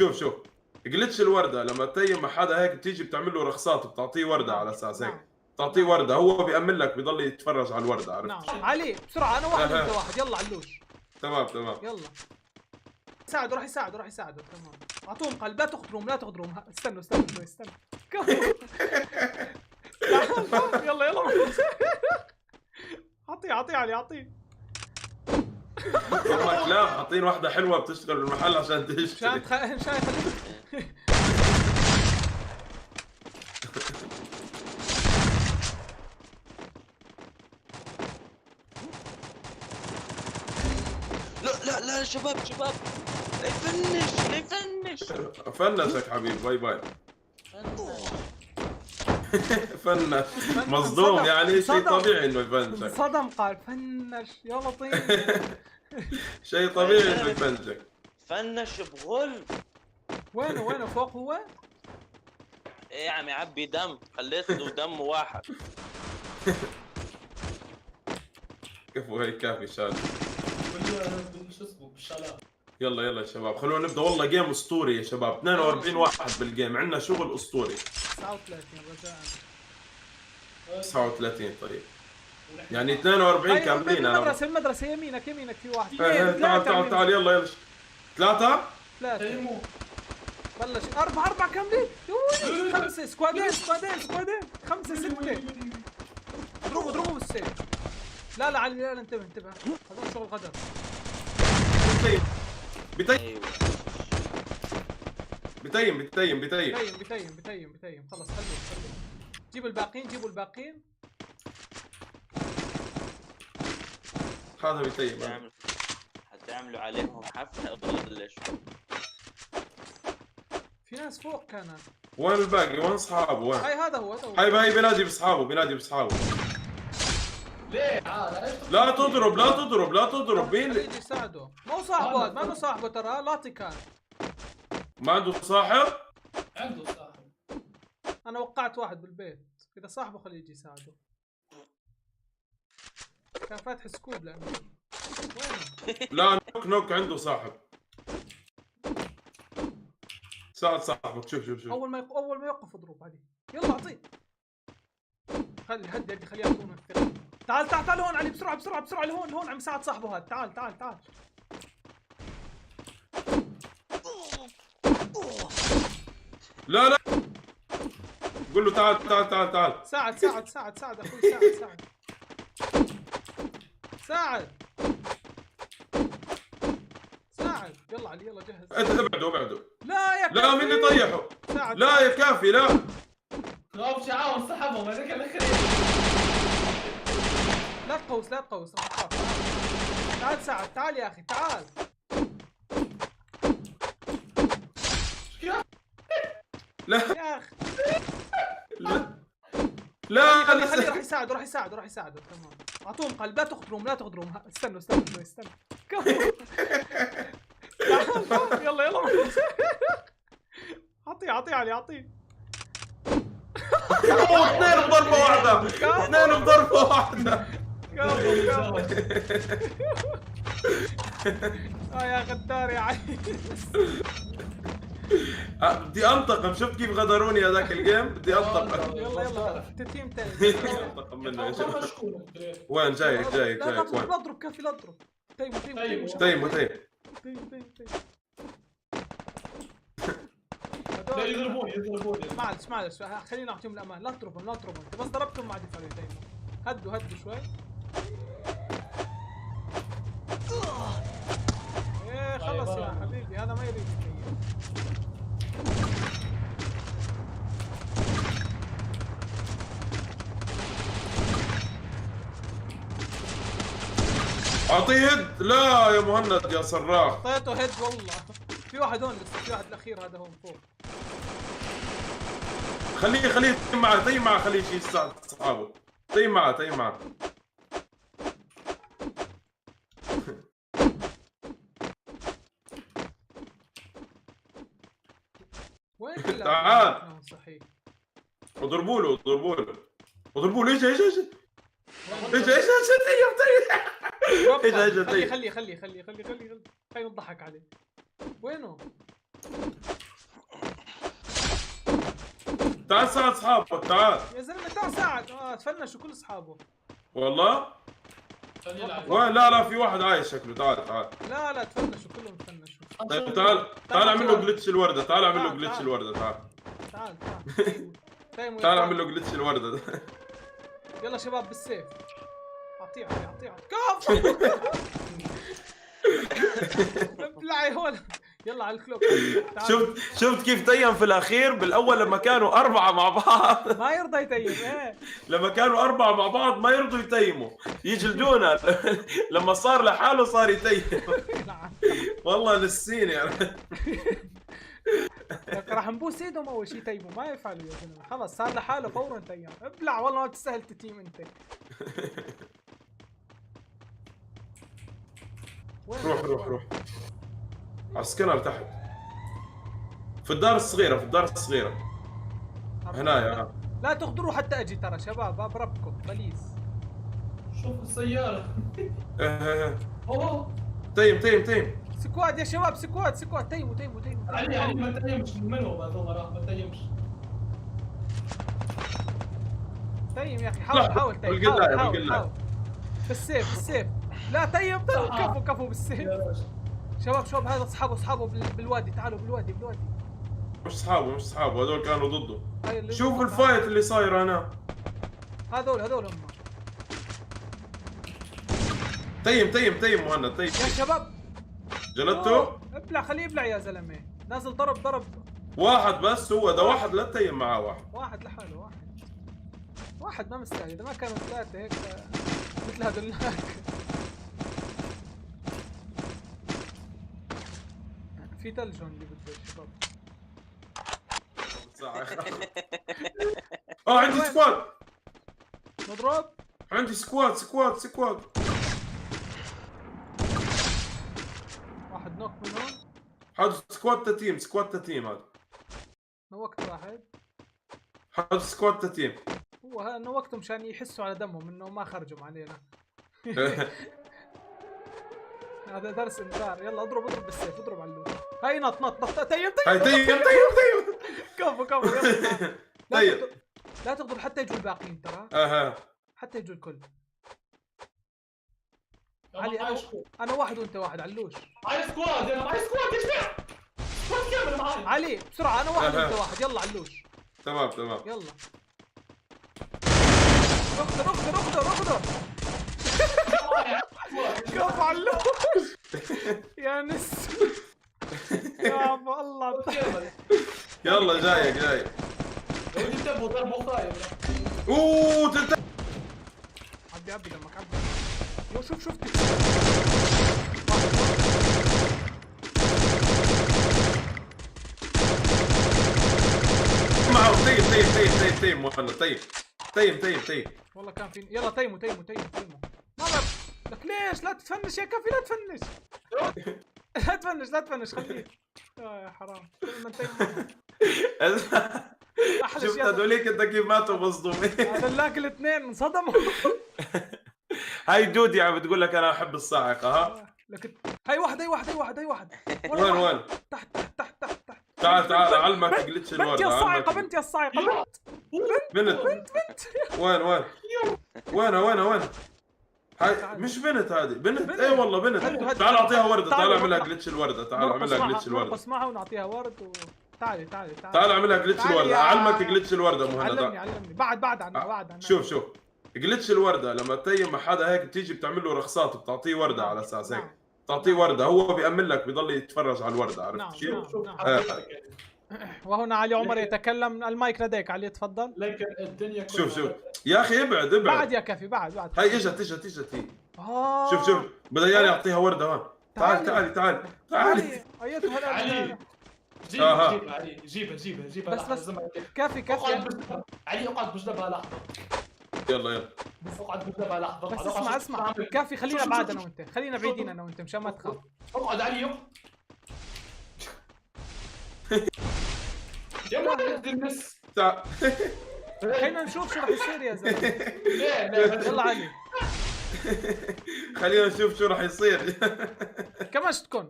شوف جلتش الورده لما تتيم مع حدا هيك بتيجي بتعمل له رخصات، بتعطيه ورده على اساس هيك، بتعطيه ورده هو بيأمن لك بيضل يتفرج على الورده، عرفت؟ نعم علي بسرعه، انا واحد وانت واحد، يلا علوش. تمام يلا ساعده، راح يساعده تمام. اعطوهم قلب، لا تغدرهم استنوا شوي استنوا. تعال يلا اعطيه علي اعطيه. امك لا حاطين واحده حلوه بتشتغل بالمحل عشان تشتري. مشان يخليك. لا شباب لا يفنش فنشك حبيبي، باي باي. فنش مصدوم يعني، شيء طبيعي انه يفنشك. صدم قال فنش يا لطيف. شيء طبيعي انه يفنشك. فنش بغل. وينه فوق هو؟ ايه يا عم يعبي دم، خليت له دم واحد. كفو هيك كافي شال. شو اسمه بالشالات. يلا يا شباب خلونا نبدا، والله جيم اسطوري يا شباب، 42 واحد بالجيم، عندنا شغل اسطوري. 39 رجاء. 39 طيب يعني 42 كاملين. انا المدرسة يمينك في واحد. تعال يلا 3 بلش 4 كاملين. 5 سكوادين 5 6. اضربوا بالسيف. لا علي لا انتبه هذول شغل غدر. بتيم خلص خلوه. جيبوا الباقين. هذا بيتيم. حتعملوا عليهم حفلة ضل شوي. في ناس فوق كانت. وين الباقي؟ وين اصحابه؟ وين؟ هذا هو. هاي بينادي باصحابه. ليه؟ لا تضرب مين؟ يجي يساعده. مو صاحبه هذا، ما صاحبه ترى، لاطي كان. ما عنده صاحب؟ عنده صاحب. انا وقعت واحد بالبيت، اذا صاحبه خليه يجي يساعده. كان فاتح سكوب لانه وينه؟ لا نوك عنده صاحب. ساعد صاحبك. شوف اول ما يوقف اضرب عليه. يلا اعطيه. هدي خليه يعطونا الثقة. تعال هون علي بسرعة لهون عم يساعد صاحبه هذا. تعال لا قول له تعال. ساعد اخوي. ساعد يلا علي يلا جهز. انت ابعدوا. لا مين اللي طيحه؟ لا يا كافي لا. غاب شعاون سحبهم هذاك الاخير. لا تقوس راح تخاف. تعال ساعد، تعال يا اخي تعال. لا يا اخي لا خليه راح يساعده تمام. اعطوهم قلب، لا تغدرهم استنوا شوي تعال يلا اعطيه علي اعطيه. اثنين بضربة واحدة. يا غدار يا علي. بدي انتقم. شفت كيف غدروني هذاك الجيم؟ بدي انتقم. يلا تيم تاني. انتقم منه يا شباب. وين جايك لا وين؟ اضرب كافي لا اضرب. تيم لا يضربوني معلش خلينا نعطيهم الامان. لا تضربهم انت بس ضربتهم ما عاد يفعلوا دايما. هدوا شوي. ايه خلص يا حبيبي، هذا ما يريد اعطيه هيد. لا يا مهند يا صراخ. اعطيته هيد والله. في واحد هون لسه، في واحد الاخير هذا هون فوق. خليه تيم معه خليه يجي يساعد اصحابه. تيم معه وين تعال صحيح. اضربوا له ايش خلي نضحك عليه. وينه؟ تعال ساعد اصحابك تعال. يا زلمه تعال ساعد. تفنشوا كل اصحابه. والله؟ خليه يلعب. وين؟ لا في واحد عايش شكله. تعال. لا تفنشوا كلهم تفنشوا. طيب تعال اعمل له جلتش الورده. تعال اعمل له جلتش الورده. تعال تعال اعمل له جلتش الورده ده. يلا شباب بالسيف. اعطيه كف. ابلع يا ولد. يلا على الكلوك. شفت كيف تيم في الاخير؟ بالاول لما كانوا 4 مع بعض ما يرضى يتيم. لما كانوا 4 مع بعض ما يرضوا يتيموا يجلدونا. لما صار لحاله صار يتيم. والله للسين يعني. راح نبوس ايدهم اول شيء تيموا. ما يفعلوا يا زلمه. خلص صار لحاله فورا تيم. ابلع والله ما تستاهل تتيم انت. روح على السكنر تحت. في الدار الصغيرة. هنا. لا تغدروا حتى اجي ترى شباب. باب ربكم بليز. شوف السيارة. اوه تيم. سكواد يا شباب. سكواد. تيموا. علي ما تيمش من هو هذول ما تيمش. تيم يا اخي. حاول تيم. حاول. بالسيف. لا تيم. كفو بالسيف. شباب هذا اصحابه بالوادي. تعالوا بالوادي. مش اصحابه هذول كانوا ضده. شوف شوف الفايت اللي صاير هنا. هذول هم. تيم مهند تيم. يا شباب جلدته؟ ابلع. خليه يبلع يا زلمه. نازل ضرب. واحد بس هو ده. واحد لا تيم معاه. واحد لحاله. واحد ما مستاهل. اذا ما كانوا 3 هيك مثل هذولك. في ثلج هون اللي بده الشباب. عندي سكواد. نضرب. عندي سكواد. واحد نوك من هون. هذا سكواد تتيم هذا. نوقت واحد. هذا سكواد تتيم. هو نوقته مشان يحسوا على دمهم انه ما خرجوا علينا. هذا درس انذار. يلا اضرب بالسيف. اضرب على اللوت. هاي نط. تيم. كفو. يلا. طيب لا تغضب حتى يجوا الباقيين ترى. حتى يجوا الكل. علي انا واحد وانت واحد. علوش. معي سكواد. ايش فيها؟ سكواد كامل معي. علي بسرعه. انا واحد وانت واحد. يلا علوش. تمام. يلا. اخذر. كفو علوش. يا نس. يا الله. يلا جاي. انتبهوا ضربوا خايب. عبي لما عبي. يو شفت. معه. تيم مهند. تيم. والله كان في. يلا تيموا. ما بعرف لك ليش. لا تتفنش يا كافي. لا تفنش خليك. يا حرام. من تيم. شفت هذوليك انت كيف ماتوا مصدومين. هذولاك الاثنين انصدموا. هاي دودي عم بتقول لك انا احب الصاعقه. لكن هاي واحد. وين؟ تحت. تعال اعلمك جلتش الورده. بنت يا الصاعقه. بنت. وين؟ هاي مش بنت. هذه بنت. اي والله بنت. تعال اعطيها ورده. تعال اعملها جلتش الورده. اسمعها ونعطيها ورد. تعالي تعال اعملها جلتش الورده. اعلمك جلتش الورده مهند. علمني. بعد عنها. شوف جلتش الورده لما تيم مع حدا هيك بتيجي بتعمل له رخصات. بتعطيه ورده على اساس هيك. تعطيه ورده. هو بيأمن لك. بيضل يتفرج على الورده. عرفت كيف؟ وهنا علي عمر يتكلم. المايك لديك علي. تفضل. لكن الدنيا شوف يا اخي. ابعد. بعد يا كافي. بعد. هاي اجت هي. شوف بدها ياني اعطيها ورده هون. تعالي. علي جيبها بس كافي. علي اقعد بجنبها لحظه. يلا اقعد بجنبها لحظه. بس اسمع كافي. خلينا بعد انا وانت. خلينا بعيدين انا وانت مشان ما تخاف. اقعد علي. يا ولد النس. خلينا نشوف شو راح يصير يا زلمه. لا يلا علي. خلينا نشوف شو راح يصير. كمان تكون.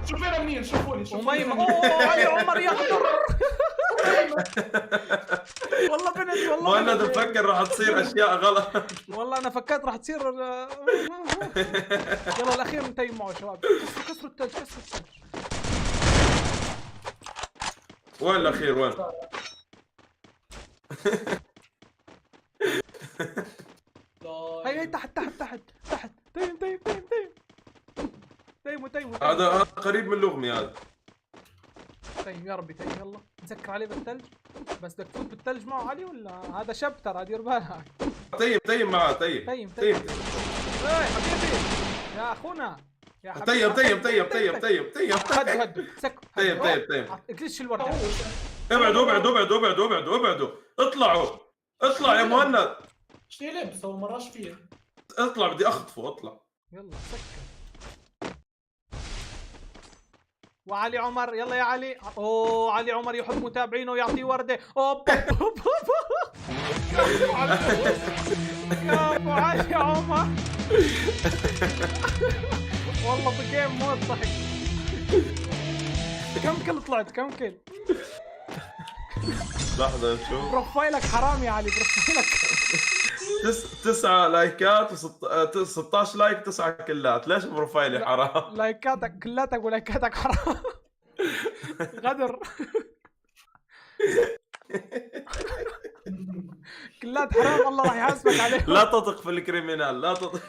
شوفينا منين. شوفوني. علي عمر يخطر. والله بنت والله مهند بنت. مفكر راح تصير اشياء غلط. والله انا فكرت راح تصير يلا الاخير نتيم معه شباب. كسروا الثلج كسروا الثلج. وين الاخير وين؟ هي تحت تحت تحت تحت. تيم تيم تيم تيم تيموا تيموا. هذا قريب من لغمي هذا. تيم يا ربي تيم. يلا نسكر عليه بالثلج. بس بدك تفوت بالثلج معه علي ولا هذا شب ترى دير بالك. تيم معاه تيم. تيم تيم. ايه حبيبي يا اخونا يا تيم حبيبي. هدوا سكوا. تيم. اجلس الورده. ابعدوا اطلعوا يا مهند. شنو لبس هو مراش فيه. اطلع بدي اخطفه اطلع. يلا سكر. وعلي عمر يلا يا علي. اوه علي عمر يحب متابعينه ويعطيه ورده. اوب كفو علي عمر. والله بجيم موت ضحك. كم كل طلعت كم كل؟ لحظة نشوف. بروفايلك حرام يا علي بروفايلك. 9 لايكات و16 لايك 9 كلات. ليش بروفايلي حرام؟ لايكاتك كلاتك ولايكاتك حرام. غدر. كلات حرام الله راح يحاسبك عليه. لا تثق في الكريمنال لا تثق.